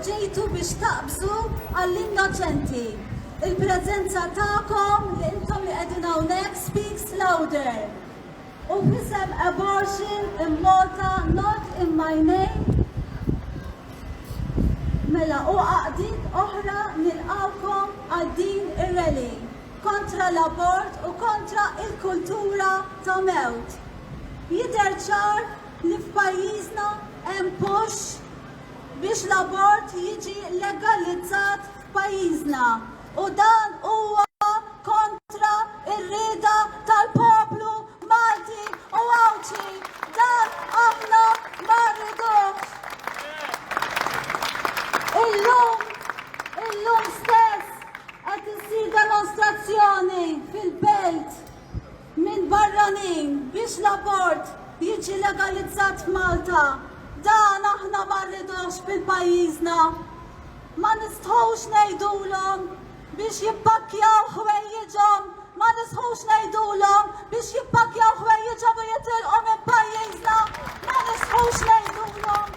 ġejtu biex taqbżu għall-innoċenti. Il-preżenza tagħkom li intom li qegħdin hawnhekk speaks louder. U fisem abortion in Malta, not in my name. Mela u għaqdiet oħra nilqawkom għal din ir-rally kontra l-abort u kontra il-kultura ta' mewt. Jidher ċar li f'pajjiżna hemm push biex l-abort jiġi legalizzat f'pajjiżna u dan huwa kontra ir-rieda tal-poplu Malti u Awċi. Dan aħna ma rridux. Illum stess qed issir demonstrazzjoni fil-belt minn barranin biex l-abort jiġi legalizzat f'Malta. Dan aħna ma rridux fil-pajjiżna. Ma nistħux ngħidulhom biex jippakjaw ħwejjiġhom, ma nistħux ngħidulhom biex jippakjaw ħwejjiġhom u jitilqu minn pajjiżna. Ma nistħux ngħidulhom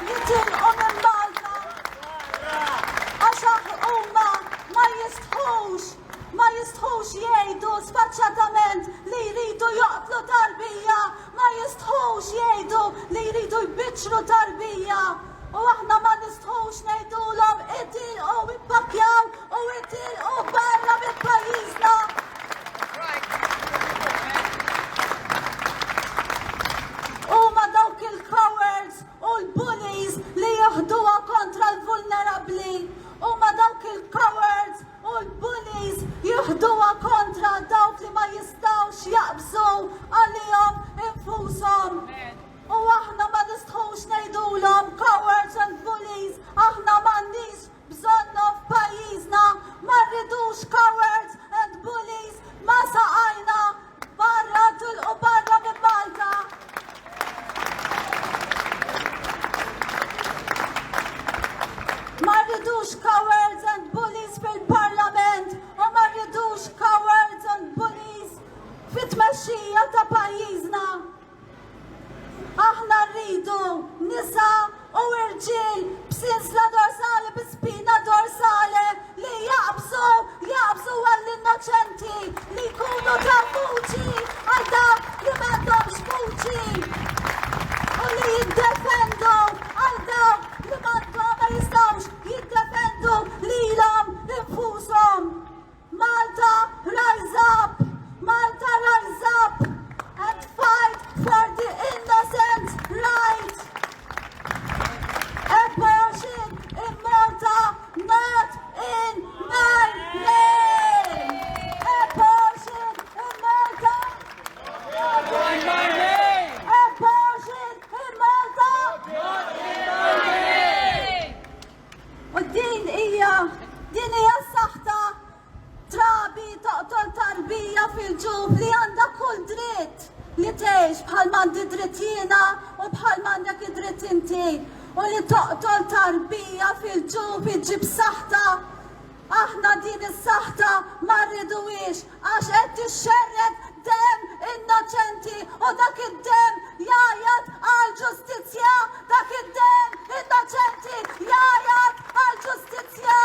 jitilqu minn Malta. Għax huma ma jistħux jgħidu sfaċċatament li jridu joqtlu tarbija, ma jistħux jgħidu li jridu jbiċċru tarbija. U aħna ma nistħux ngħidulhom itilqu ippakjaw u itilqu barra mill-pajjiżna. Huma dawk il-cowards u l-bullies li jieħduha kontra l-vulnerabbli. Huma dawk il-cowards u l-bullies jieħduha kontra dawk li ma jistgħux jaqbżu għalihom infushom. U aħna ma nistħux ngħidulhom cowards and bullies, aħna m'għandniex bżonnhom f'pajjiżna, ma rridux cowards and bullies, ma saqajna barra tilqu barra minn Malta. Ma rridux cowards and bullies fil-Parlament u ma rridux cowards and bullies fit-tmexxija ta' pajjiżna. Aħna rridu nisa u irġiel b'sinsla dorsali b'spina dorsali li jaqbżu għall-innoċenti li jkunu ta' vuċi għal dawk li m'għandhomx vuċi u li jiddefendu għal dawk li ma jistgħux jiddefendu lilhom infushom. Malta rise up! Malta rise up and fight for the innocent right! Abortion in Malta, not in my name! Abortion in Malta, not in my name! Abortion in Malta, not in my name! U din hija s-saħħa trabi toqtol tarbija fil-ġub li għandha kull dritt li tgħix bħal m'għandi dritt jiena u bħal m'għandek id-dritt inti u li toqtol tarbija fil-ġub iġib saħħa. Aħna din is-saħħa ma rridux għax qed tixxerred demm innoċenti u dak id-demm jgħajjad għal ġustizzja, dak id-demm innoċenti jgħajjad għal ġustizzja.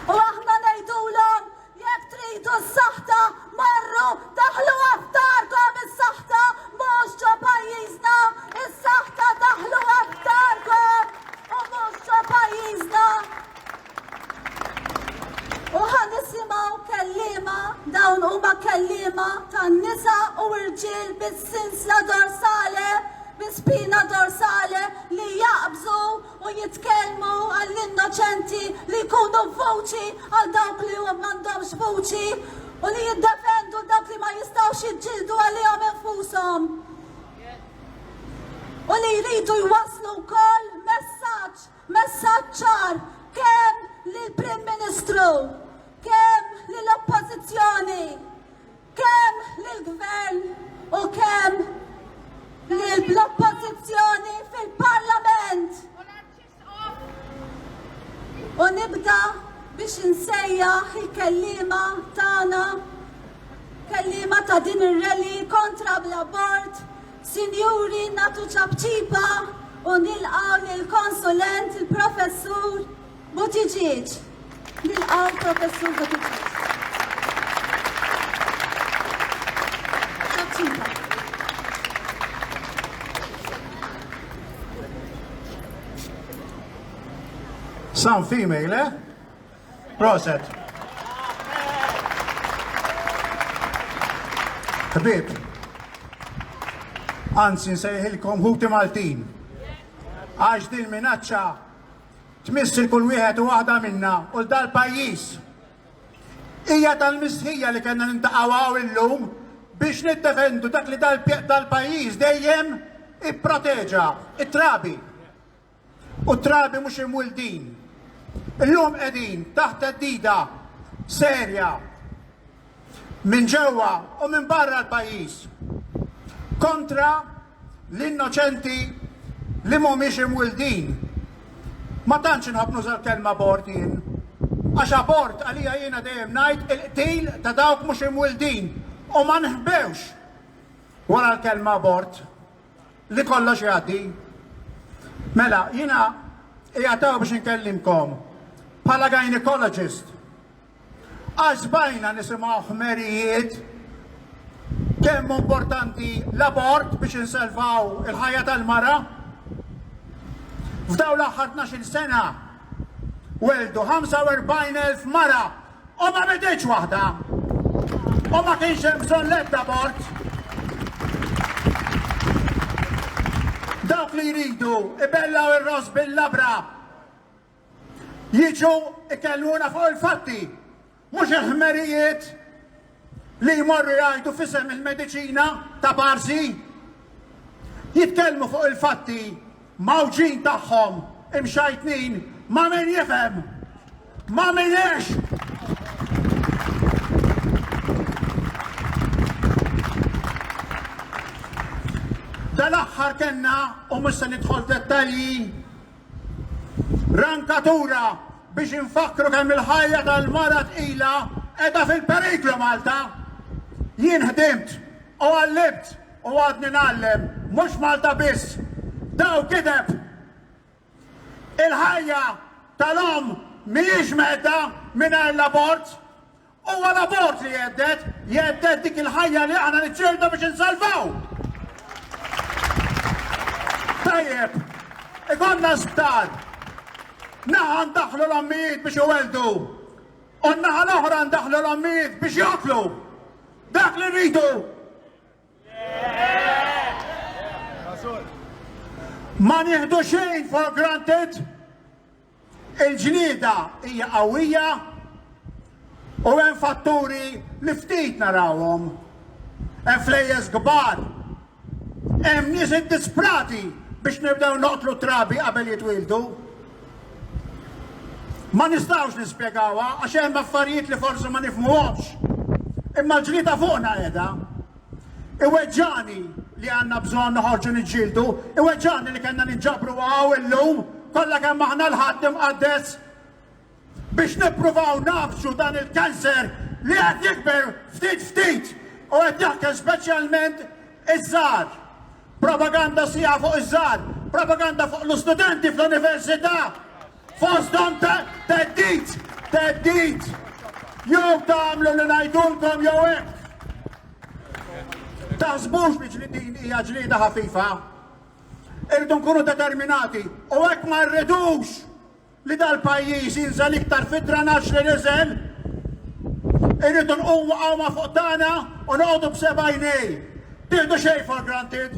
U aħna ngħidulhom jekk tridu s-saħħa marru daħlu f'darkom is-saħħa mhux ġo pajjiżna, is-saħħa daħlu f'darkom u mhux ġo pajjiżna. U ħanisimgħu kelliema dawn huma kelliema tan-nisa u irġiel bis-sinsla dorsali bi-spina dorsali li jaqbżu u jitkellmu għall-innoċenti li jkunu vuċi għal dawk li m'għandhomx vuċi u li jiddefendu dawk li ma jistgħux jiġġieldu għalihom infushom. U li jridu jwasslu wkoll messaġġ ċar kemm lill-Prim Ministru, kemm lill-Oppożizzjoni, kemm lill-Gvern u kemm l-oppożizzjoni fil-Parlament. U nibda biex insejjaħ il-kellima tagħna, kellima ta' din ir-rally kontra l-abort, Sinjuri natu ċabċipa u nilqaw lill-konsulent il-professur Buttigieg. Nilqaw professur Buttigieg. ċabċipa. Some female, eh? Proset. Ħbib, anzi nsejħilkom ħuti Maltin. Għax din minaccia tmissil kull wieħed u waħda minna u dal-pajjiż. Hija tal-mistħija li kellna nintaqgħu illum biex niddefendu dak li dal-pajjiż dejjem ipproteġa it-trabi. U t-trabi mhux imwildin. Illum qegħdin taħt teddida serja minn ġewwa u minn barra l-pajjiż kontra l-innoċenti li mhumiex imwildin. Ma tantx inħobb nuża l-kelma abort jien. Għax abort għalija jiena dejjem ngħid il-qtil ta' dawk mhux imwildin u ma nħbewx wara l-kelma abort li kollox jgħaddi. Mela, jiena jgħataw biex nkellimkom bħala gynecologist. Għax bajna nisimgħu ħmerijiet kemm importanti l-abort biex insalvaw il-ħajja tal-mara. F'daw l-aħħar 12 sena weldu 45,000 mara u ma biditx waħda. U ma kienx hemm bżonn l-ebda abort. Dawk li jridu ibellaw ir-ros bil-labra jiġu ikellmuna fuq il-fatti, mhux il-ħmerijiet li jmorru jgħidu fisem il-mediċina ta' Parsi. Jitkellmu fuq il-fatti mawġin tagħhom imxajtnin ma' min jifhem, ma' min ix. Dal-aħħar kellna u mhux se nidħol dettalji rankatura biex infakru kemm il-ħajja tal-mara tqila qiegħda fil-periklu Malta. Jien ħdimt u għallibt u għadni nagħllem mhux Malta biss. Daw kideb. Il-ħajja tal-om mhijiex medda mingħajr l-abort. Huwa l-abort li jeddet dik il-ħajja li aħna niċċieldu biex insalvaw. Tajjeb, ikonna sptar. Naħa ndaħlu l-ommijiet biex iweldu. U naħa l-oħra ndaħlu l-ommijiet biex joklu. Dak li rridu. Ma nieħdu xejn for granted. Il-ġlieda hija qawwija u hemm fatturi li ftit narawhom. Hemm flejjes kbar. Hemm nies iddisprati biex nibdew noqtlu trabi qabel jitwildu. Ma nistgħux nispjegawha għax hemm affarijiet li forsi ma nifhmuhomx. Imma l-ġlieda fuqna qiegħda. Iweġġani li għandna bżonn noħorġu niġġieldu, iweġġani li kellna ninġabru għaw illum kollha kemm aħna l-ħadd imqaddes biex nippruvaw nabxu dan il-kanser li qed jikber ftit ftit u qed jaħkem speċjalment iż-żgħar. Propaganda sija fuq iż-żgħar, propaganda fuq l-istudenti fl-università. Fosthom teddit. Jew tagħmlu li ngħidulkom jew hekk. Taħsbux li ġliedin hija ġlieda ħafifa. Irridu nkunu determinati u hekk ma rridux li dal-pajjiż jinżel iktar fit-dranaġġ li niżel. Irridu nqumu qawma fuq tagħna u noqogħdu b'sebgħinej. Tieħdu xejn for granted.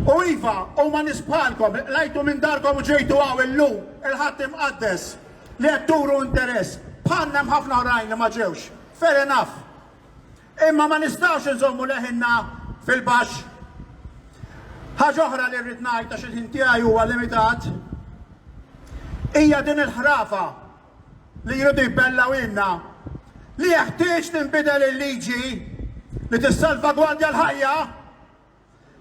U iva, u ma nisbħalkom, lajtu minn darkom u ġejtu għaw illum, il-ħadd imqaddes li qed turu interess. Bħalna hemm ħafna oħrajn li ma ġewx. Fair enough. Imma ma nistgħux inżommu leħinna fil-baxx. Ħaġa oħra li rrid ngħid għax il-ħin tiegħi huwa limitat. Hija din il-ħrafa li jridu jbellaw ilna li jeħtieġ tinbidel il-liġi li tissalvagwardja l-ħajja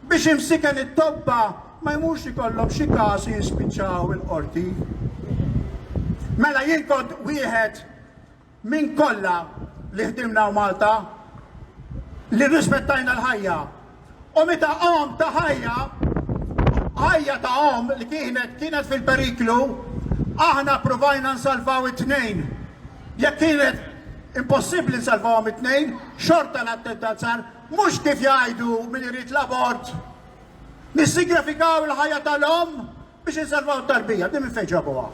biex imsiken it-tobba ma jmurx ikollhom xi każ jispiċċaw il-qorti. Mela jien kont wieħed minn kollha li ħdimna Malta li rispettajna l-ħajja U meta qom ta' ħajja ta' qom li kienet fil-periklu, aħna provajna nsalvaw it-tnejn. Jekk kienet impossibbli nsalvawhom it-tnejn, xorta l-attentat sar, mhux kif jgħidu min irid l-abort. Nissigrafikaw il-ħajja tal-om biex nsalvaw t-tarbija, din minn fejn ġabuha.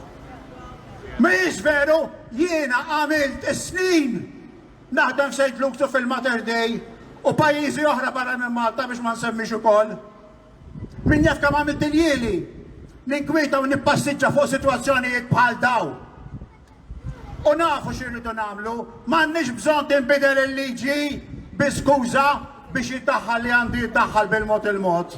Mhijiex veru, jiena għamilt snin naħdem St. Luke's fil-Mater Dei u pajjiżi oħra barra minn Malta biex ma nsemmix ukoll. Min jaf kemm għamilt diljili, ninkwita u nippassiġġa fuq sitwazzjonijiet bħal daw. U nafu x'irridu nagħmlu, m'għandniex bżonn tinbidel il-liġi bi skuża biex jiddaħħal li għandu jiddaħħal bil-mod il-mod.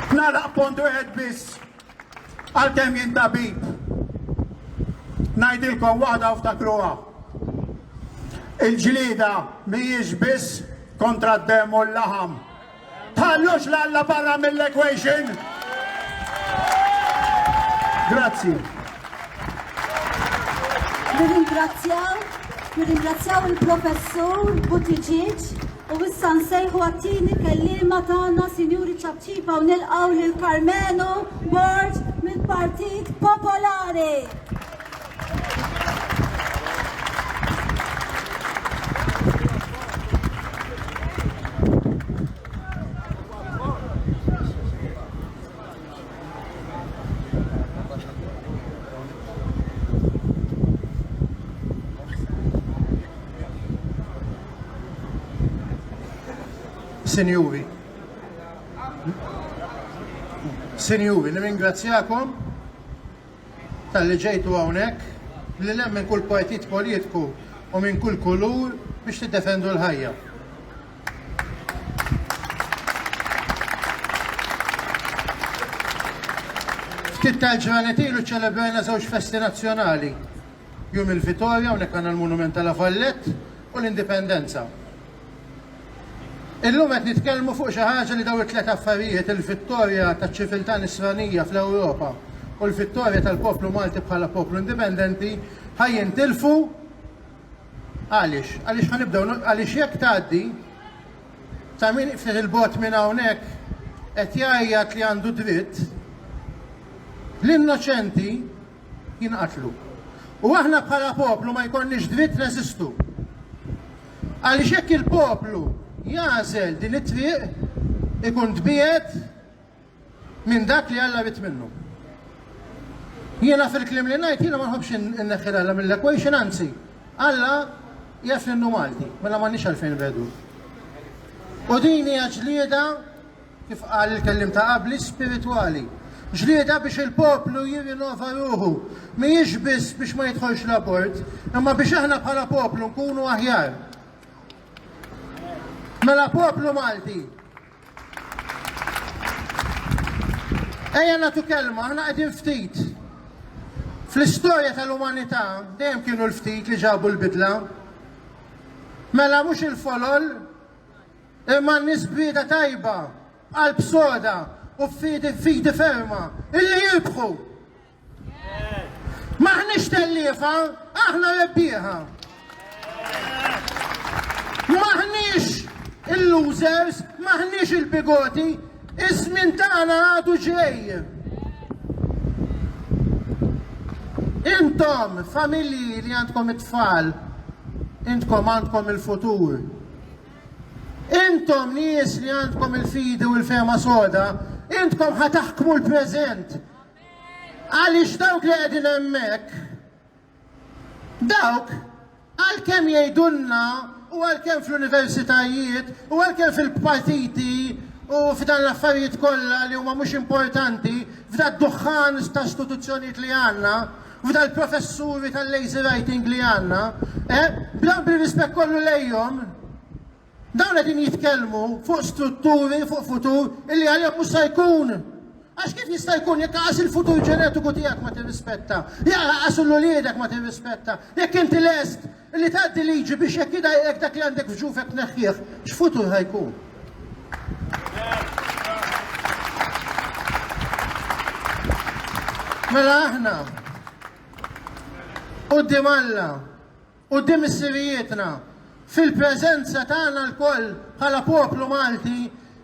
Nagħlaq punt wieħed biss għalkemm jien tabib. Ngħidilkom waħda ftakruha. Il-ġlieda mhijiex biss kontra d-dem u l-laħam. Tħallux l-Alla barra mill-equation. Grazzi. Nirringrazzjaw il-professur Buttigieg u issa nsejħu għattini kellima tagħna Sinjuri ċabċiba u nilqgħu lil Carmenu Borg mill-Partit Popolari. Sinjuri, nirringrazzjakom tal-li ġejtu hawnhekk li hemm minn kull partit politiku u minn kull kulur biex tiddefendu l-ħajja. Ftit tal-ġranet ilu ċelebrajna żewġ festi nazzjonali. Jum il-Vittorja hawnhekk għandna l-Monument tal-Afallett u l-Indipendenza. Illum qed nitkellmu fuq xi ħaġa li dawn it-tliet affarijiet, il-vittorja taċ-ċiviltà nisranija fl-Ewropa u l-vittorja tal-poplu Malti bħala poplu indipendenti ħajjintilfu għaliex? Għaliex ħanibdew għaliex jekk tgħaddi ta' min ftit il-bot minn hawnhekk qed jgħajjat li għandu dritt l-innoċenti jinqatlu. U aħna bħala poplu ma jkollniex dritt neżistu. Għaliex jekk il-poplu jażel din it-triq ikun tbiet minn dak li Alla rid minnu. Jiena fil-klim li ngħid jiena ma nħobbx inneħħi Alla mill-equation, anzi, Alla jaf innu Malti, mela m'għandniex għalfejn vedu. U din hija ġlieda kif qal il-kellim ta' qabli spiritwali. Ġlieda biex il-poplu jirrinova ruħu, mhijiex biss biex ma jidħolx l-abort, imma biex aħna bħala poplu nkunu aħjar. Mela poplu Malti. Ejja nagħtu kelma, aħna qegħdin ftit. Fl-istorja tal-umanità dejjem kienu l-ftit li ġabu l-bidla. Mela mhux il-folol, imma n-nies brieda tajba, qalb soda u fidi ferma, illi jirbħu. Maħniex telliefa, aħna rebbieħa. Maħniex il-losers, maħniex il-bigoti, ismin tagħna għadu ġej. Intom, familji li għandkom it-tfal, intkom għandkom il-futur. Intom nies li għandkom il-fidi u l-fema soda, intkom ħataħkmu l-preżent. Għaliex dawk li qegħdin hemmhekk, dawk għalkemm jgħidulna u għalkemm fl-universitajiet u għalkemm fil-partiti u f'dan l-affarijiet kollha li huma mhux importanti, f'dan duħħan ta' istituzzjonijiet li għandna, f'dan il-professuri tal-lazy writing li għandna, bla bil-rispett kollu lejhom, dawn qegħdin jitkellmu fuq strutturi, fuq futur illi għalihom mhux se jkun. Għax kif jista' jkun jekk qas il-futur ġenetiku tiegħek ma tirrispetta, jaqas l-uliedek ma tirrispetta, jekk inti lest li tgħaddi liġi biex jekk jekk dak li għandek f'ġufek tneħħih, x'futur ħajkun? Mela aħna quddiem Alla qudiem is-sirijietna fil-preżenza tagħna lkoll bħala poplu Malti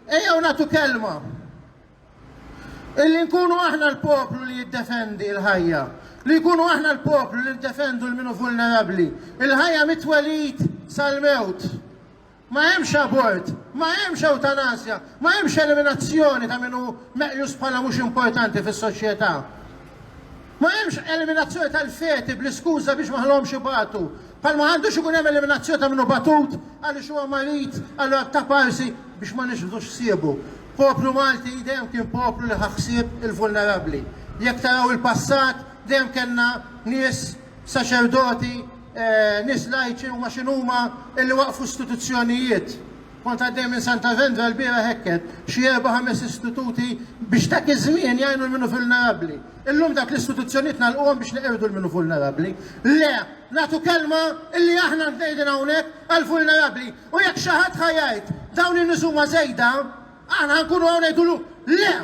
ejjew nagħtu kelma. Illi nkunu aħna l-poplu li jiddefendi l-ħajja, li jkunu aħna l-poplu li jiddefendu l-minu vulnerabli. Il-ħajja mitwelid sal-mewt. Ma hemmx abort, ma hemmx eutanasja, ma hemmx eliminazzjoni ta' minu meqjus bħala mhux importanti fis-soċjetà. Ma hemmx eliminazzjoni tal-feti bl-iskuża biex maħlhomx ibatu. Bħalma għandux ikun hemm eliminazzjoni ta' minnu batut għaliex huwa marit għallu ta' parsi biex ma nixbdux siebu. Poplu Malti dejjem kien poplu li ħaħsib il-vulnerabbli. Jekk taraw il-passat dejjem kellna nies saċerdoti, nies lajċi huma x'inhuma illi waqfu istituzzjonijiet. Kont għaddej minn Santa Vendra l-bira hekket xi 4-5 istituti biex dak iż-żmien jgħinu l-minu vulnerabbli. Illum dak l-istituzzjonijiet nagħlquhom biex neqirdu l-minu vulnerabbli. Le, nagħtu kelma illi aħna ngħidin hawnhekk għall-vulnerabbli. U jekk xi ħadd ħajjajt dawn in-nies huma żejda, aħna nkunu hawn ngħidulu le,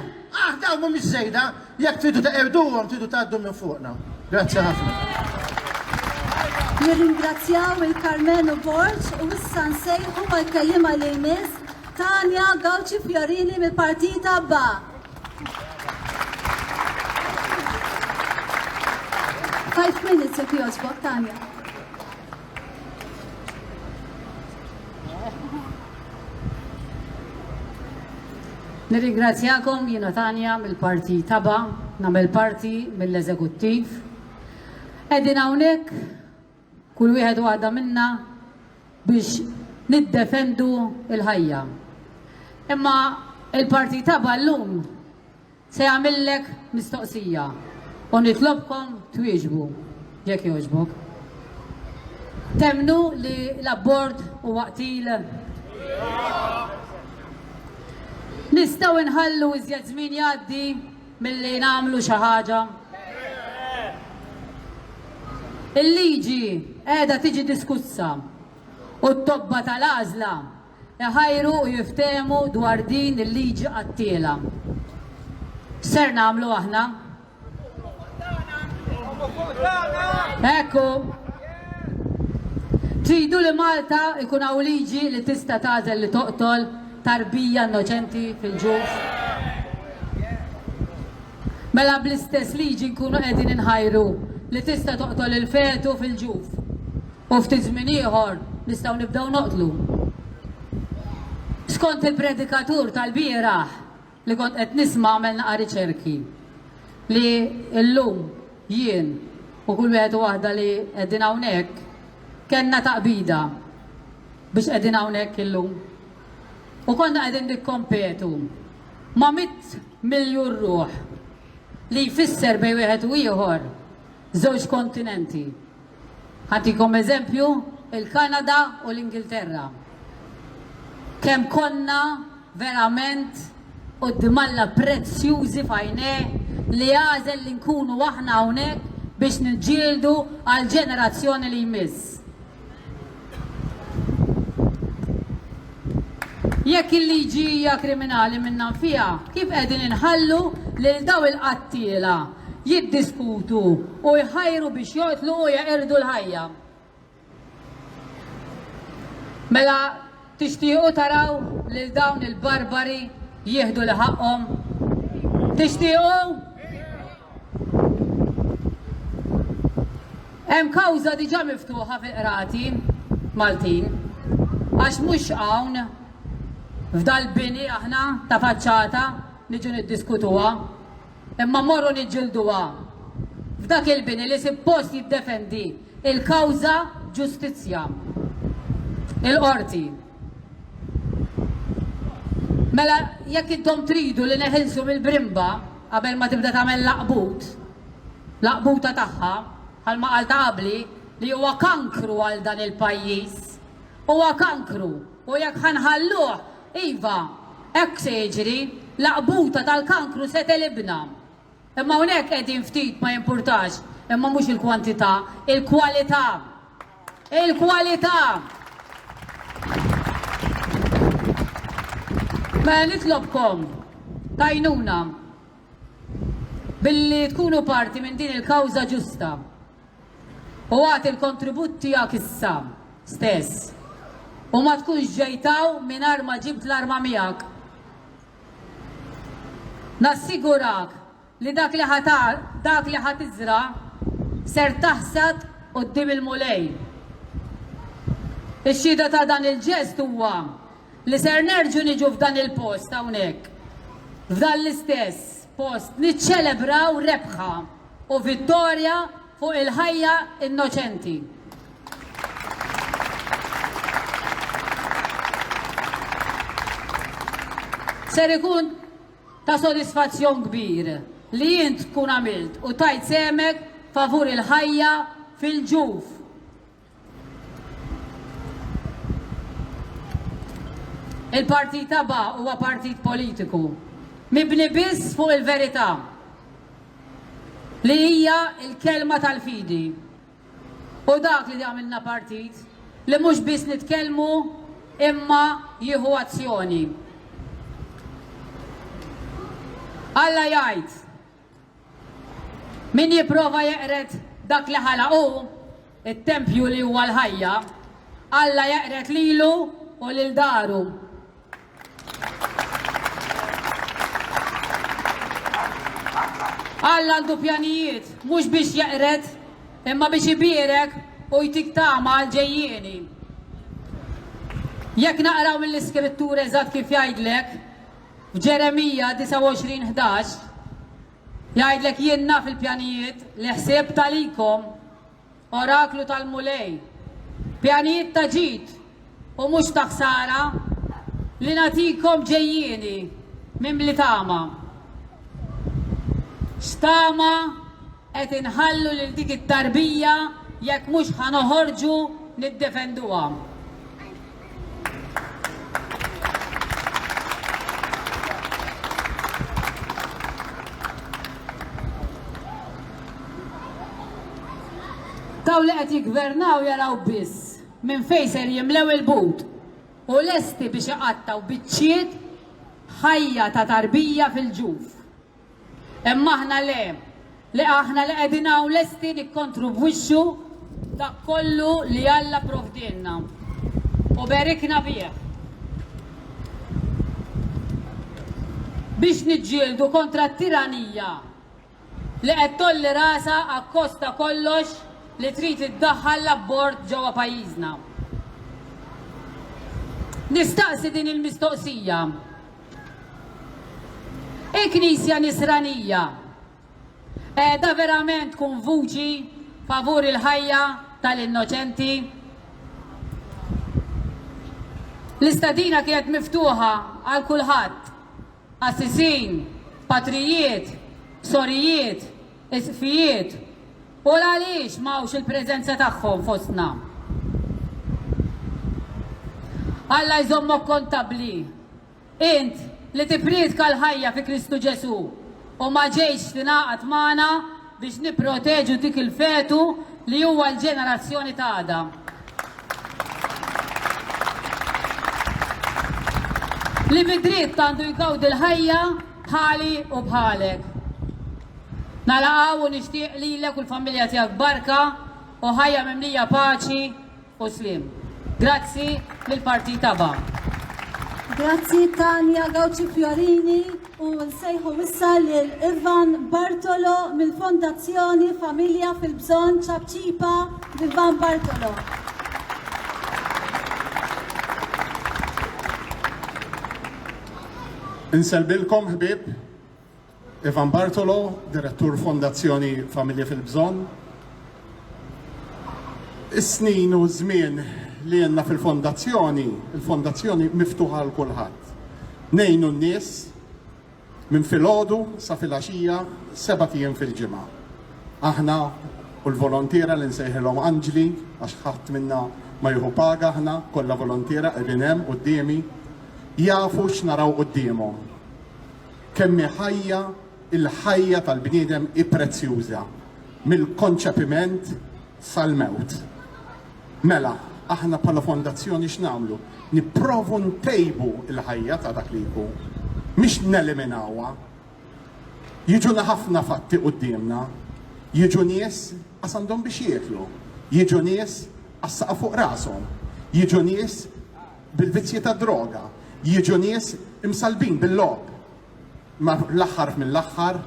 dawn mhumiex żejda, jekk tridu teqirduhom tridu tgħaddu minn fuqna. Grazzi ħafna. Nirringrazzjaw il-Karmenu Borġ u issa nsejħu mal-kejjima li jmiss Tanja Gawċi Fjorini mill-Partita Ba. Five minutes jekk jogħġbok, Tanja. Nirringrazzjakom jiena Tanja mill-Partita Ba, nagħmel parti mill-Eżekuttiv. Qegħdin hawnhekk kull wieħed waħda minna biex niddefendu il-ħajja. Imma il-Partita Ba llum se jagħmillek mistoqsija u nitlobkom twieġbu jekk jogħġbok. Temnu li l-abbord huwa qtil? Nistgħu nħallu iżjed żmien jgħaddi milli nagħmlu xi ħaġa? Il-liġi qiegħda tiġi diskussa u t-tobba tal-għażla iħajru u jiftehmu dwar din il-liġi qattila. Ser nagħmlu aħna? Ekku. Tridu li Malta ikun hawn liġi li tista' tagħżel li toqtol tarbija innoċenti fil-ġuf. Mela bl-istess liġi nkunu qegħdin inħajru li tista' toqtol il-fetu fil-ġuf. U ftit żmien ieħor nistgħu nibdew noqtlu. Skont il-predikatur tal-bieraħ li kont qed nisma' għamel naqa' riċerki li llum jien u kull wieħed waħda li qegħdin hawnhekk kellna taqbida biex qegħdin hawnhekk illum. U konna qegħdin nikkompetu ma' 100 miljun ruħ li jfisser bejn wieħed u ieħor żewġ kontinenti. Ħantikom eżempju il-Kanada u l-Ingilterra. Kemm konna verament quddiem prezzjużi f'għajneh li għażel li nkunu aħna hawnhekk biex niġġieldu għal ġenerazzjoni li jmiss. Jekk il-liġi hija kriminali minna fiha, kif qegħdin inħallu lil daw il-qattiela jiddiskutu u jħajru biex joqtlu u jaqirdu l-ħajja? Mela tixtiequ taraw lil dawn il-barbari jieħdu li ħaqhom? Tixtiequ? Hemm kawża diġà miftuħa fil-qrati Maltin għax mhux hawn f'dal-bini aħna ta' faċċata niġu niddiskutuha, imma morru niġġilduha. F'dak il-bini li suppost jiddefendi il-kawża ġustizzja, il-qorti. Mela jekk intom tridu li neħilsu mill-brimba qabel ma tibda tagħmel laqbuta tagħha bħalma qal ta' qabli li huwa kankru għal dan il-pajjiż. Huwa kankru u jekk ħanħalluh iva, hekk se jiġri, laqbuta tal-kankru se telibna. Imma hawnhekk qegħdin ftit ma jimpurtax, imma mhux il-kwantità, il-kwalità. Il-kwalità. Mela nitlobkom tajnuna billi tkunu parti minn din il-kawża ġusta. u għat il-kontribut tiegħek issa stess. U ma tkunx ġejtaw mingħajr ma ġibt l-arma miegħek. Nassigurak li dak li ħat iżra ser taħsad qudiem il-mulej. Ix-xhieda ta' dan il-ġest huwa li ser nerġu niġu f'dan il-post hawnhekk. F'dan l-istess post niċċelebraw rebħa u vittorja fuq il-ħajja innoċenti. Ser ikun ta' sodisfazzjon kbir li jint tkun għamilt u tajt semek favur il-ħajja fil-ġuf. Il-partit taba huwa partit politiku mibni biss fuq il-verità li hija il-kelma tal-fidi. U dak li għamilna partit li mhux biss nitkellmu imma jieħu azzjoni. Alla jgħid min jipprova jeqret dak li ħalaqu it-tempju li huwa l-ħajja, Alla jeqret lilu u lil daru. Alla għandu pjanijiet mhux biex jeqret imma biex ibierek u jtik tama għal-ġejjieni. Jekk naqraw mill-iskrittura eżatt kif jgħidlek, f'Ġeremija 29:11 jgħidlek jien naf il-pjanijiet li ħsieb talikom oraklu tal-mulej. Pjanijiet ta' ġid u mhux ta' ħsara li nagħtikom ġejjieni mimli tama. X'tama qed inħallu lil dik it-tarbija jekk mhux ħanoħorġu niddefenduha. Daw li qed jiggvernaw jaraw biss minn fejn ser jimlew il-but u lesti biex iqattaw biċċiet ħajja ta' tarbija fil-ġuf. Imma aħna li aħna li qegħdin hawn lesti nikkontribwixxu dak kollu li Alla provdilna u berikna bih. Biex niġġieldu kontra t-tiranija li qed tolli rasa akkosta kollox li trid iddaħħal l-abbord ġewwa pajjiżna. Nistaqsi din il-mistoqsija. Il-Knisja Nisranija qiegħda verament tkun vuċi favur il-ħajja tal-innoċenti? L-istadina kienet miftuħa għal kulħadd. Assisin, patrijiet, sorijiet, isfijiet. U għaliex mawx il-preżenza tagħhom fostna. Alla jżommok kontabli. Int li tipriedka l-ħajja fi Kristu Ġesu u ma ġejx tingħaqad magħna biex nipproteġu dik il-fetu li huwa l-ġenerazzjoni ta' għada. Li bidritt għandu jgawdi l-ħajja bħali u bħalek. Nalaqgħu u nixtieq lilek u l-familja tiegħek barka u ħajja mimlija paċi u slim. Grazzi lill-Partit Taba. Grazzi Tanja Gawci Fiorini u nsejħu issa lil Ivan Bartolo mill-Fondazzjoni Familja fil-Bżonn ċabċipa Ivan Bartolo. Inselbilkom ħbib, Ivan Bartolo, direttur Fondazzjoni Familja fil-Bżonn. Is-snin u żmien li jenna fil-fondazzjoni, il-fondazzjoni miftuħa l kulħadd. Nejnu n-nies minn filgħodu sa filgħaxija 7 ijiem fil-ġimgħa. Aħna u l-volontiera li nsejħilhom Anġli għax ħadd minna ma jieħu paga, aħna kollha volontiera qegħdin hemm qudiemi jafu x'naraw qudiemhom. Kemm ħajja il-ħajja tal-bniedem prezzjuża mill-konċepiment sal-mewt. Mela, aħna bħala fondazzjoni x'namlu? Nipprovu ntejbu il-ħajja ta' dak li jkun, mhix neliminawha. Jiġuna ħafna fatti qudiemna, jiġu nies għas għandhom biex jieklu. jiġu nies għassaqa fuq rashom, jiġu nies bil-vizzji ta' droga, jiġu nies imsalbin bil-lob. Ma l-aħħar mill-aħħar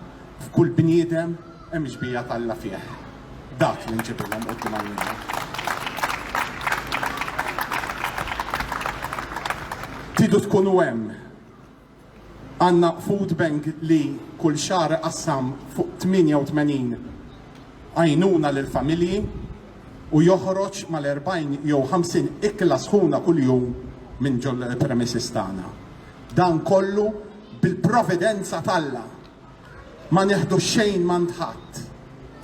f'kull bniedem hemm ġbija tal-Alla fih. Dak li nġibilhom qudiem għajnejna. Tidu tkunu hemm. Għandna food bank li kull xahar qassam fuq 88 għajnuna lill-familji u joħroġ mal-40 jew 50 ikla sħuna kuljum minn ġol premises tagħna. Dan kollu bil-providenza tal-Alla. Ma neħdu xejn mandħat.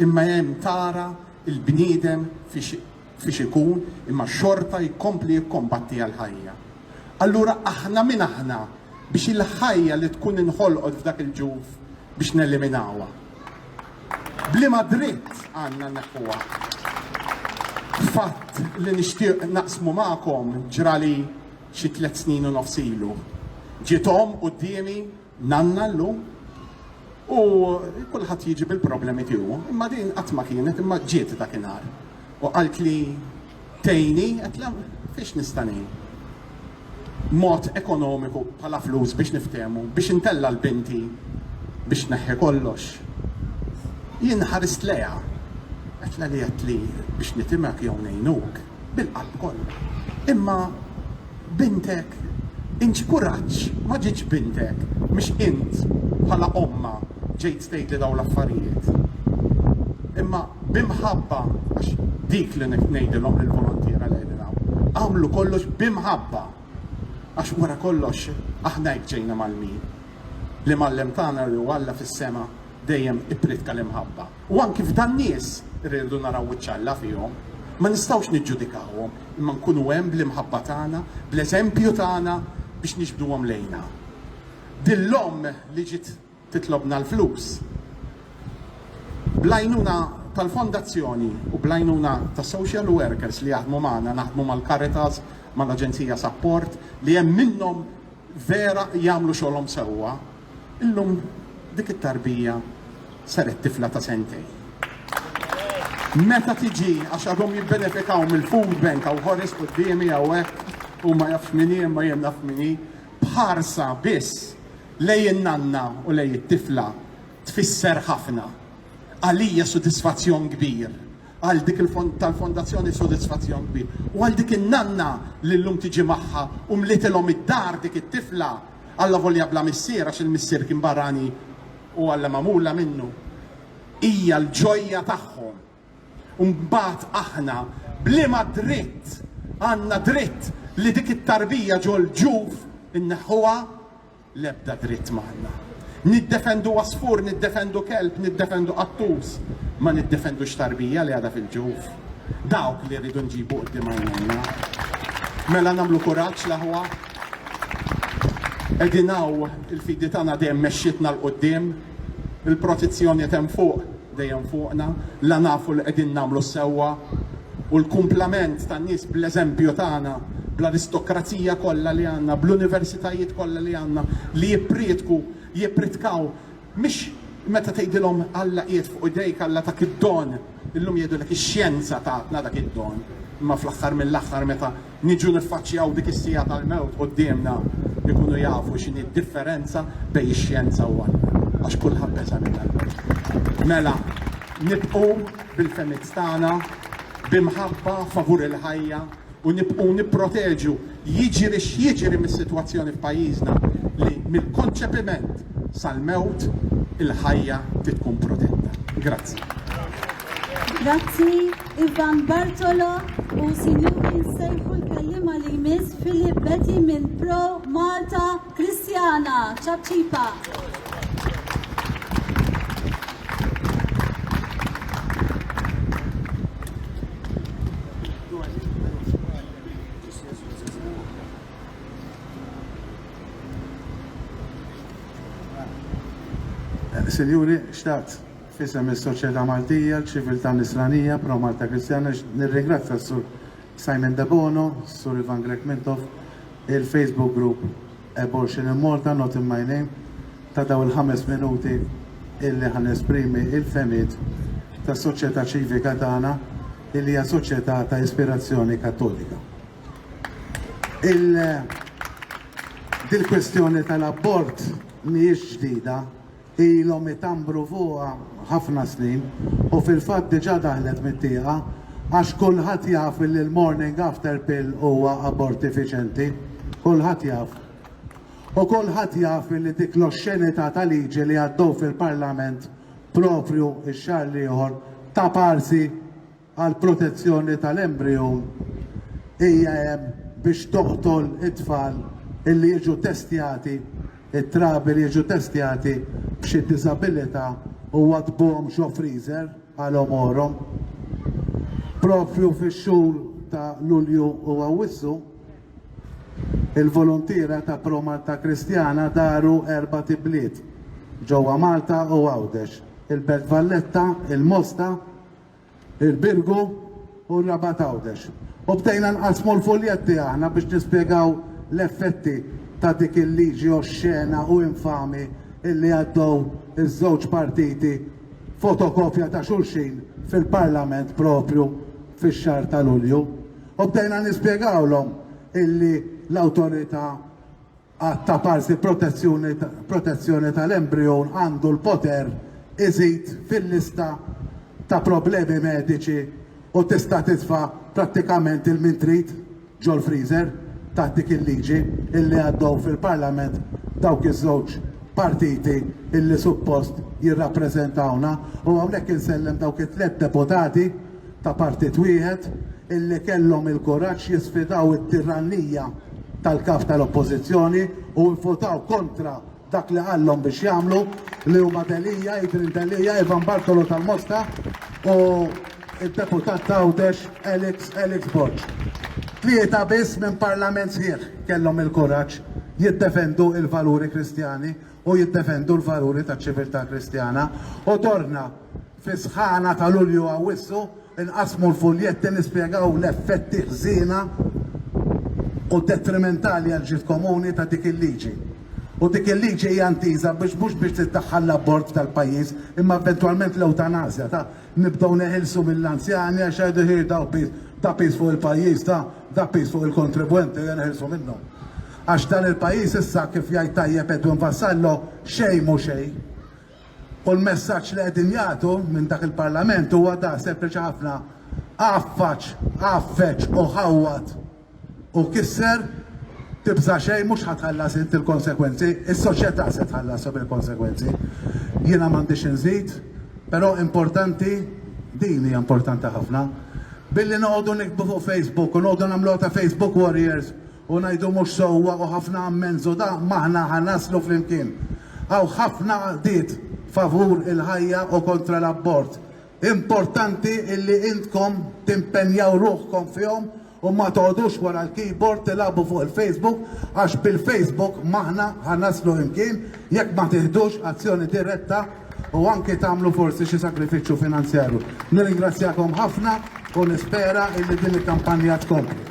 Imma hemm tara il-bniedem fiex ikun, imma xorta jkompli jikkombatti għal-ħajja. Allura aħna min aħna biex il-ħajja li tkun inħolqot f'dak il-ġuf biex neliminawha. Blima dritt għandna neħuha. Fatt li nixtieq naqsmu magħkom ġrali xi 3 snin u nofs ilu. Ġiethom qudiemi nanna llum u kulħadd jiġi bil-problemi tiegħu. Imma din qatt ma kienet imma ġiet dakinhar. U qalt li tgħinni qed fiex nista' ngħin. Mod ekonomiku bħala flus biex niftehmu, biex intella l-binti biex neħħi kollox. Jien ħarist leha. Qed li qed li biex nitimek jew ngħinuk bil-qalb kollu. Imma bintek inċ kuraġġ, ma ġiġ bintek, mhix int bħala omma ġejt tgħid li dawn l-affarijiet. Imma bimħabba għax dik li ngħidilhom lill-volontiera li qegħdin għamlu kollox bimħabba. Għax wara kollox aħna ġejna mal-min. Li mallem tagħna li Alla fis-sema dejjem iprit imħabba. U anki f'dan nies irridu naraw iċ-ċalla fihom. Ma nistgħux niġġudikawhom, imma nkunu hemm bl-imħabba tagħna, bl-eżempju tagħna biex nixbduhom lejna. Dill-om li ġiet titlobna l-flus. Blajnuna tal-fondazzjoni u blajnuna ta' social workers li jaħdmu magħna, naħdmu mal-Caritas, mal-Aġenzija Support, li hemm minnhom vera jagħmlu xogħolhom sewwa. Illum dik it-tarbija saret tifla ta' sentejn. Meta tiġi għax għadhom jibbenefikaw mill-food bank għaw ħoris qudiemi għaw hekk u ma jafx minni imma jien naf minni, bħarsa biss lej in-nanna u lej it-tifla tfisser ħafna. Għalija sodisfazzjon kbir. Għal dik tal-fondazzjoni sodisfazzjon kbir. U għal dik in-nanna li llum tiġi magħha u mlitilhom id-dar dik it-tifla Alla volja bla missier għax il-missier kien barrani u Alla magħmula minnu. Hija l-ġojja tagħhom. Mbagħad aħna blima dritt għandna dritt li dik it-tarbija ġol ġuf inneħħuha l-ebda dritt magħna. Niddefendu għasfur, niddefendu kelb, niddefendu qattus, ma niddefendux tarbija li għadha fil-ġuf. Dawk li rridu nġibu qudiem għajnejna. Mela nagħmlu kuraġġ laħwa. Qegħdin hawn il-fidi tagħna dejjem mexxitna l-qudiem, il-protezzjoni hemm fuq dejjem fuqna, la nafu li qegħdin nagħmlu sewwa u l-kumplament tan-nies bl-eżempju tagħna, bl-aristokrazija kollha li għandna, bl-universitajiet kollha li għandna, li jippritkaw, mhix meta tgħidilhom Alla qiegħed fuq idejk Alla ta' id-don, illum jgħidulek ix-xjenza tatna dak id-don. Imma fl-aħħar mill-aħħar meta niġu niffaċċjaw dik is-sija tal-mewt qudiemna ikunu jafu x'inhi d-differenza bejn ix-xjenza u Alla. Għax kulħadd beża minna. Mela, nibqgħu bil-femizz tagħna bimħabba favur il-ħajja u nibqgħu nipproteġu jiġri x'jiġri mis-sitwazzjoni f'pajjiżna li mill-konċepiment sal-mewt il-ħajja tkun protetta. Grazzi. Grazzi Ivan Bartolo u Sinjuri nsejħu l-kellima li jmiss Filip Betty minn Pro Malta Kristjana. ċabċipa. Sinjuri, xtaqt fisem il-Soċjetà Maltija, l-Ċiviltà Nisranija, Pro Malta Kristjana, nirringrazzja s-Sur Simon De Bono, Sur Ivan Grek Mintov, il-Facebook group Abortion in Malta, Not in My Name, ta' daw il-5 minuti illi ħan esprimi il-femit ta' soċjetà ċivika tagħna illi hija soċjetà ta' ispirazzjoni kattolika. Dil-kwestjoni tal-abort mhijiex ġdida, ilhom itambru fuqha ħafna snin u fil-fatt diġà daħlet mit-tieqa għax kulħadd jaf li l-morning after pill huwa abort effiċjenti, kulħadd jaf. U kulħadd jaf li dik l-oxxenità ta' liġi li għaddew fil-Parlament propju x-xahar ieħor ta' parsi għal protezzjoni tal-embryon hija hemm biex toqtol it-tfal illi jiġu testjati, it-trabi li jiġu testjati b'xi disabilità u għadbuhom xo freezer għalhom orhom. Propju fix-xhur ta' Lulju u Awwissu, il-volontira ta' Pro Malta Kristjana daru 4 tibliet ġewwa Malta u Għawdex, il-Belt Valletta, il-Mosta, il-Birgu u r-Rabat Għawdex. U bdejna nqasmu l-fuljetti aħna biex nispjegaw l-effetti ta' dik il-liġi oxxena u infami illi għaddew iż-żewġ partiti fotokopja ta' xulxin fil-Parlament propju fix-xahar ta' Lulju. U bdejna nispjegawlhom illi l-awtorità ta' parsi protezzjoni tal-embryon għandu l-poter iżid fil-lista ta' problemi mediċi u tista' titfa' prattikament il-min trid ġol freezer ta' dik il-liġi illi għaddew fil-Parlament dawk iż-żewġ partiti illi suppost jirrappreżentawna u hawnhekk insellem dawk it-tliet deputati ta' partit wieħed illi kellhom il-kuraġġ jisfidaw it-tirannija tal-kap tal-oppożizzjoni u nfutaw kontra dak li għallhom biex jagħmlu li huma Delija, Idrin Delija, Ivan Bartolo tal-Mosta u il-deputat ta' Għawdex Alex Borġ. Tlieta biss minn parlament sħiħ kellhom il-kuraġġ jiddefendu il-valuri kristjani u jiddefendu l-valuri ta' ċiviltà kristjana u torna fi sħana ta' Lulju Awwissu inqasmu l-fuljetti nispjegaw l-effetti ħżiena u detrimentali għal ġid komuni ta' dik il-liġi. U dik il-liġi hija ntiża biex mhux biex tiddaħħal l-abort tal-pajjiż, imma eventwalment l-eutanasja ta' nibdew neħilsu mill-anzjani għax għajdu ħir da' pis fuq il-pajjiż da' pis fuq il-kontribwenti neħilsu minnhom. Għax dan il-pajjiż issa kif jgħid tajjeb Edwin Vassallo xejn mhu xejn. U l-messaġġ li qegħdin jagħtu minn dak il-Parlament huwa da' sempliċi ħafna affeċ u ħawwat u kisser tibża xejn mhux ħatħallas int il-konsekwenzi, is-soċjetà se tħallasu bil-konsekwenzi. Jiena m'għandix inżid, però importanti, din hija importanti ħafna. Billi noqogħdu nikbu fuq Facebook u noqogħdu nagħmlu ta' Facebook Warriors u ngħidu mhux sewwa u ħafna ammenżu da maħna ħanaslu flimkien. Aw ħafna qdiet favur il-ħajja u kontra l-abort. Importanti illi intkom timpenjaw ruħkom fihom u ma toqgħodux wara l-keyboard tilagħbu fuq il-Facebook għax bil-Facebook maħna ħanaslu imkien jekk ma tieħdux azzjoni diretta u anke tagħmlu forsi xi sakrifiċċju finanzjarju. Nirringrazzjakom ħafna u nispera illi din il-kampanja tkompli.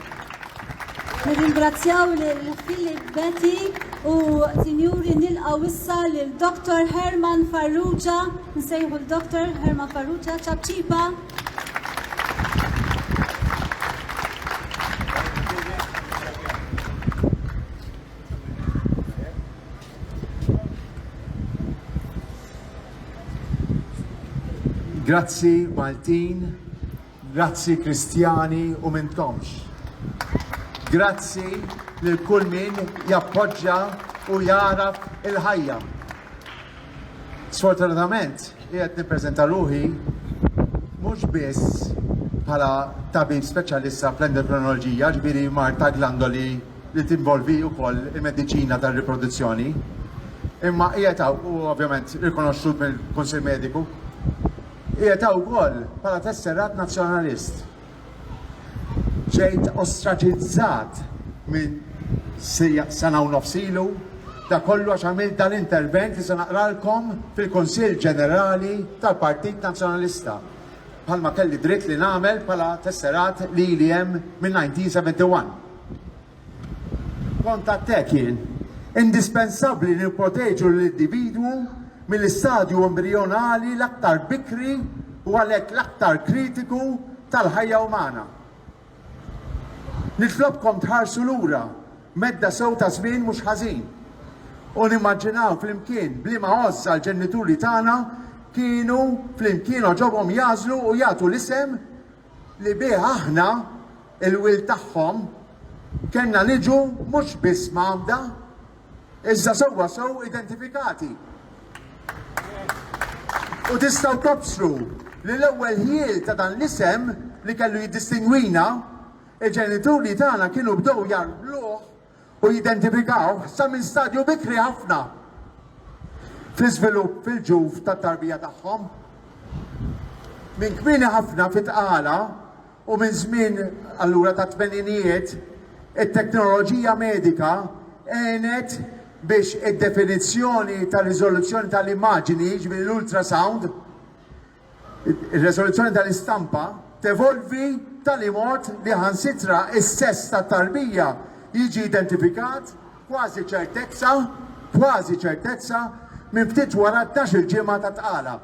Nirringrazzjaw lil Philip Betty u sinjuri nilqgħu issa lil Dr. Herman Farrugia, nsejħu l-Dr. Herman Farrugia ċabċipa. Grazzi Maltin, grazzi Kristjani u mintomx. Grazzi lil kull min jappoġġja u jaraf il-ħajja. Sfortunatament, qiegħed nippreżenta ruħi mhux biss bħala tabib speċjalista fl-endokrinoloġija, ġifieri marta glandoli li tinvolvi wkoll il-mediċina tar-riproduzzjoni, imma qiegħed u ovvjament rikonoxxut mill-Kunsill Mediku, qiegħed wkoll bħala tesserat nazzjonalist. Ġejt ostraċizzat minn sena u nofsilu da kollu għax għamilt dan intervent li se naqralkom fil-Kunsill Ġenerali tal-Partit Nazzjonalista. Bħalma kelli dritt li nagħmel bħala tesserat li hemm minn 1971. Kont għattek jien, indispensabbli nipproteġu l-individwu mill-istadju embrionali l-aktar bikri u għalhekk l-aktar kritiku tal-ħajja umana. Nitlobkom tħarsu lura medda sew ta' żmien mhux ħażin. U nimmaġinaw flimkien bliema għozza l-ġenituri tagħna kienu flimkien oġobhom jażlu u jagħtu l-isem li bih aħna il-wil tagħhom kellna niġu mhux biss m'għamda, iżda sewwa sew identifikati. U tistgħu tobsru li l-ewwel ħiel ta' dan l-isem li kellu jiddistingwina, il-ġenituri tagħna kienu bdew jarbluh u jidentifikaw sa minn stadju bikri ħafna fl-iżvilupp fil-ġuf tat-tarbija tagħhom. Minn kmieni ħafna fit-tqala u minn żmien allura ta' tmeninijiet it-teknoloġija medika għenet biex id-definizzjoni ta' riżoluzzjoni tal-immaġini ġbir l-ultrasound, ir-riżoluzzjoni tal-istampa tevolvi tal-imot li ħansitra is-sess tat-tarbija jiġi identifikat kważi ċertezza minn ftit wara 12 ġimgħa ta' tqala.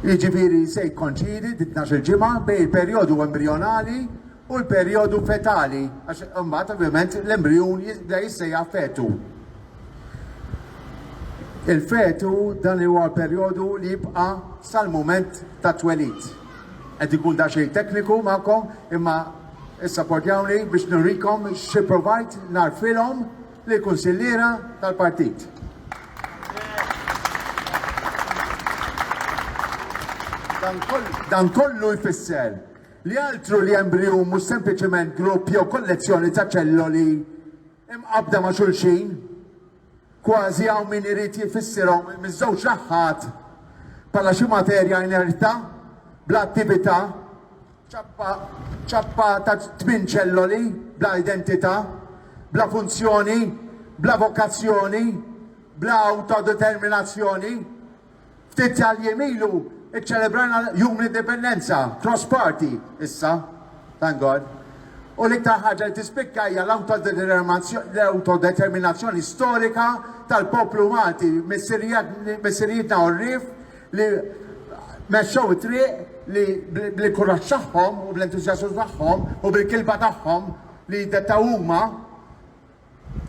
Jiġifieri se jikkonċidi 12 ġimgħa bejn il-perjodu embrjonali u l-perjodu fetali, għax imbagħad ovvjament l-embrjon jissejjaħ fetu. Il-fetu dan huwa l-perjodu li jibqa' sal-mument ta' twelid. Qed ikun da xejn tekniku magħkom imma issapportjawni biex nurikom xi provajt narfilhom li kunsilliera tal-partit. Dan kollu jfisser li altru li embriju mhux sempliċement grupp jew kollezzjoni ta' ċelloli imqabda ma' xulxin, kważi hawn min irid jfissirhom miż-żewġ naħat bħala xi materja inerta bla attività, ċappa ta' 8 ċelloli bla identità, bla funzjoni, bla vokazzjoni, bla autodeterminazzjoni. Ftit tal-jemilu iċċelebrajna jum l-indipendenza, cross party, issa, thank God. U l-iktar ħaġa li tispikka hija l-autodeterminazzjoni storika tal-poplu Malti, missirijietna u r-rif li mexxew it-triq li bil-kuraġġ tagħhom u bl-entużjażmu tagħhom u bil-kilba tagħhom li dettaw huma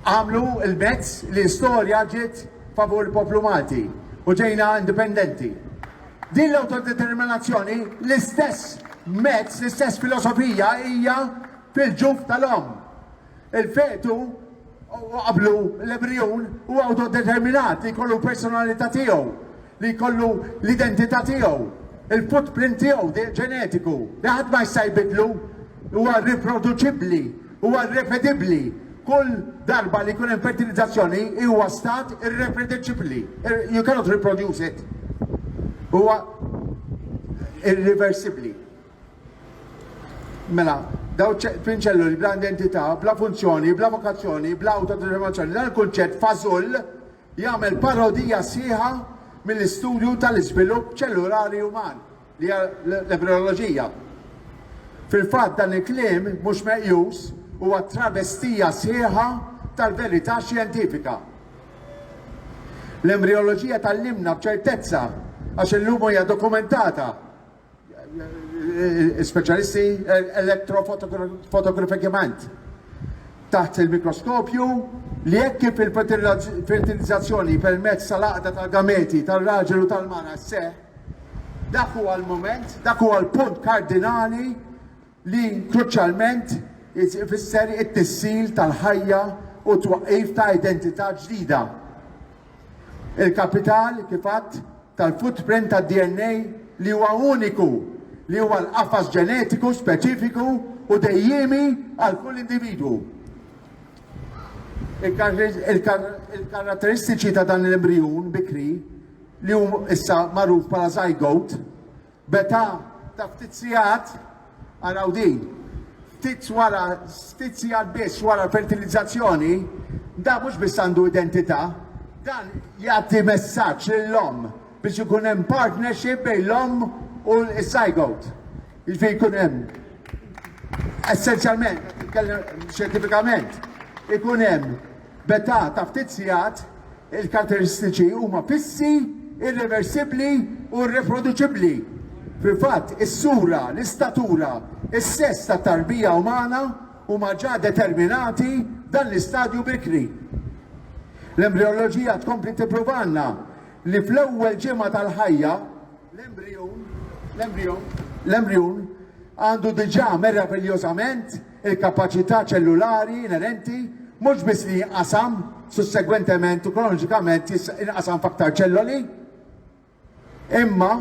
għamlu l-mezz li storja ġiet favur il-poplu Malti u ġejna indipendenti. Din l-autodeterminazzjoni l-istess mezz, l-istess filosofija hija fil-ġuf tal-om. Il-fetu qablu l-embrjon u autodeterminat li jkollu personalità tiegħu, li jkollu l-identità tiegħu, il-footprint tiegħu ġenetiku, li ħadd ma jista' jbidlu, huwa riproduċibbli, huwa ripetibbli. Kull darba li jkun hemm fertilizzazzjoni huwa stat irreproducibbli. You cannot reproduce it. Huwa irreversibbli. Mela, daw ċelluli bla identità, bla funzjoni, bla vokazzjoni, bla autodeterminazzjoni, dan il-kunċett fażull jagħmel parodija sieħa mill-istudju tal-iżvilupp ċellulari uman, li hija l-embrioloġija. Fil-fatt dan il-kliem mhux meqjus huwa travestija sieħa tal-verità xjentifika. L-embrioloġija tal-limna b'ċertezza għax illum hija dokumentata. Speċjalisti elettrofotografikament taħt il-mikroskopju li jekk kif il-fertilizzazzjoni permezz tal-għaqda tal-gameti tal-raġel u tal-mara seħ, dak huwa l-moment, dak huwa l-punt kardinali li kruċjalment ifisser it-tissil tal-ħajja u twaqqif ta' identità ġdida. Il-kapital kifat tal-footprint tad-DNA li huwa uniku, li huwa l-qafas ġenetiku speċifiku u dejjemi għal kull individwu. Il-karatteristiċi ta' dan l-embrjon bikri li hu issa magħruf bħala zygote beta ta' ftit sigħat araw din. Ftit sigħat biss wara fertilizzazzjoni, da mhux biss għandu identità, dan jagħti messaġġ lill-om biex ikun hemm partnership bejn l-om u l-zygote. Jiġifieri jkun hemm essenzjalment, xjentifikament, ikun hemm beta ta' ftit sigħat il-karatteristiċi huma fissi, irreversibbli u irreproduċibbli Fil-fatt, is-sura, l-istatura, is-sess ta' tarbija umana huma ġa determinati dan l-istadju bikri. L-embrioloġija tkompli tippruvanna li fl-ewwel ġimgħa tal-ħajja l-embryon għandu diġà meravigliosament il-kapaċità ċellulari inerenti mhux biss li jinqasam sussegwentement u kronoloġikament jinqasam f'aktar ċelloli, imma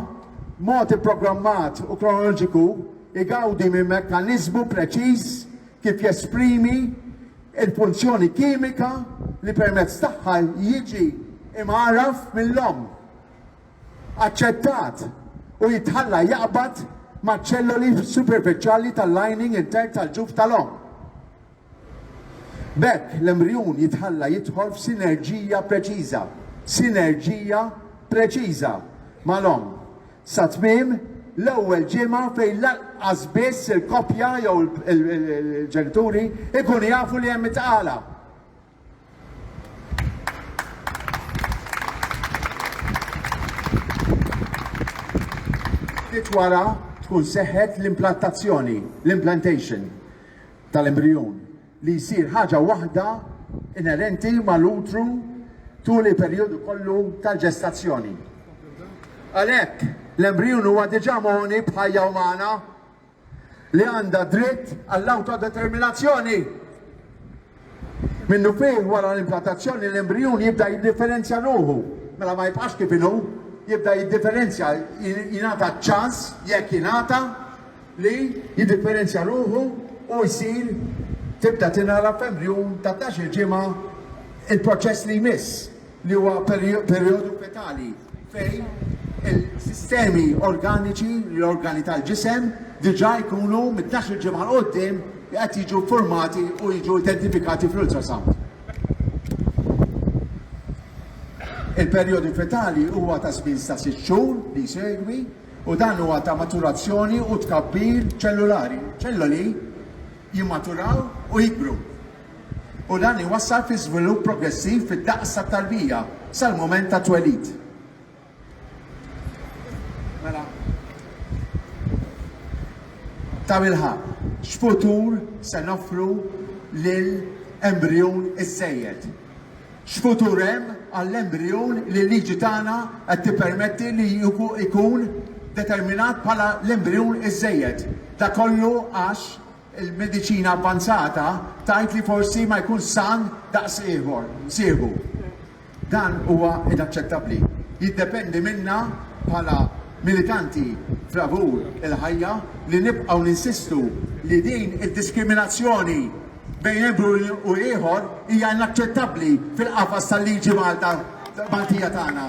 mod programmat u kronoloġiku igawdi minn mekkaniżmu preċiż kif jesprimi il-funzjoni kimika li permezz tagħha jiġi imgħaraf mill-om, aċċettat u jitħalla jaqbad ma' ċelloli superficiali tal-lining intern tal-ġuf tal-om. Bekk l-embryon jitħalla jidħol f'sinerġija preċiża mal-om. Sa tmiem l-ewwel ġimgħa fejn lanqas biss il-koppja jew il-ġenituri ikunu jafu li hemm itqala. Ftit wara tkun seħħet l-implantation tal-embryon li jsir ħaġa waħda inerenti mal-utru tul il-perjodu kollu tal-ġestazzjoni. Għalhekk l-embryon huwa diġà moni bħajja umana li għandha dritt għall-autodeterminazzjoni. Minnu fejn wara l-implantazzjoni l-embryon jibda jiddifferenzja ruħu, mela ma jibqax kif inhu, jibda jiddifferenzja, jingħata ċans jekk jingħata li jiddifferenzja ruħu u jsir tibda tingħara f'embryon ta' 12 ġimgħa il-proċess li jmiss li huwa perjodu fetali fejn il-sistemi organiċi, l-organi tal-ġisem, diġà jkunu mid-12 ġimgħa qudiem qed jiġu formati u jiġu identifikati fl-ultrasound. Il-perjodu fetali huwa ta' żmien ta' 6 xhur li jsegwi u dan huwa ta' maturazzjoni u tkabbir ċellulari. ċelloli jimmaturaw u jikbru. U dan iwassal fi żvilupp progressiv fid-daqs tat-tarbija sal-mument ta' twelid. Mela. Ta' bilħaq, x'futur se noffru lill-embryon iż-żejjed? X'futur hemm għall-embryon li l-liġi tagħna qed tippermetti li jkun determinat bħala l-embryon iż-żejjed. Da kollu għax il-mediċina avvanzata tajt li forsi ma jkun san daqs ieħor, sieħu. Dan huwa inaċċettabbli. Jiddependi minna bħala militanti favur il-ħajja li nibqgħu ninsistu li din id-diskriminazzjoni bejn embryon u ieħor hija inaċċettabbli fil-qafas tal-liġi Maltija tagħna.